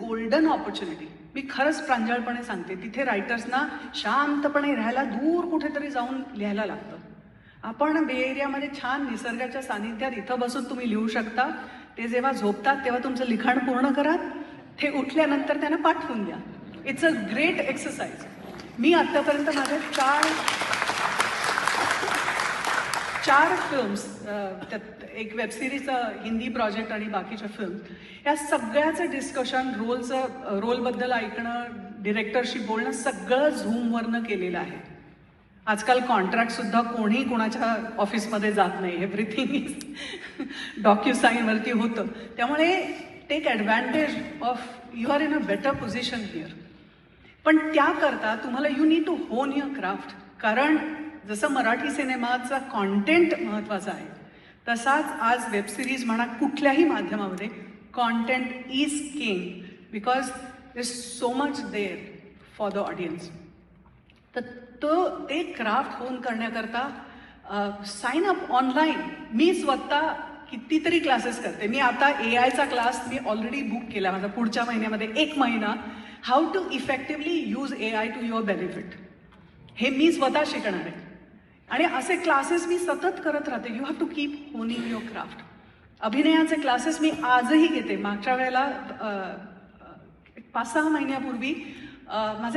Golden opportunity. मी खरंच प्रांजळपणे सांगते, तिथे रायटर्सना शांतपणे राहायला दूर कुठेतरी जाऊन लिहायला लागतं. आपण बे एरियामध्ये छान निसर्गाच्या सानिध्यात इथं बसून तुम्ही लिहू शकता. ते जेव्हा झोपतात तेव्हा तुमचं लिखाण पूर्ण करा, ते उठल्यानंतर त्यांना पाठवून द्या. It's a great exercise. मी आत्तापर्यंत माझ्या चार फिल्म्स, त्यात एक वेबसिरीजचं हिंदी प्रोजेक्ट आणि बाकीच्या फिल्म, या सगळ्याचं डिस्कशन, रोलबद्दल ऐकणं, डिरेक्टरशी बोलणं, सगळं झूमवरनं केलेलं आहे. आजकाल कॉन्ट्रॅक्टसुद्धा कोणी कोणाच्या ऑफिसमध्ये जात नाही. एव्हरीथिंग इज डॉक्युसाईनवरती होतं. त्यामुळे take advantage of, you are in a better position here. पण त्याकरता तुम्हाला you need to hone your craft. कारण जसं मराठी सिनेमाचा कॉन्टेंट महत्त्वाचा आहे, तसाच आज वेबसिरीज म्हणा, कुठल्याही माध्यमामध्ये content is king, because there is so much there for the audience. तर ते क्राफ्ट होन करण्याकरता साइन अप ऑनलाईन. मी स्वतः कितीतरी क्लासेस करते. मी आता AIचा क्लास मी ऑलरेडी बुक केला माझा पुढच्या महिन्यामध्ये 1 महिना. How to effectively use AI to your benefit, हे मी स्वतः शिकणार आहे. आणि असे क्लासेस मी सतत करत राहते. You have to keep honing your craft. अभिनयाचे क्लासेस मी आजही घेते. मागच्या वेळेला 5-6 महिन्यापूर्वी माझे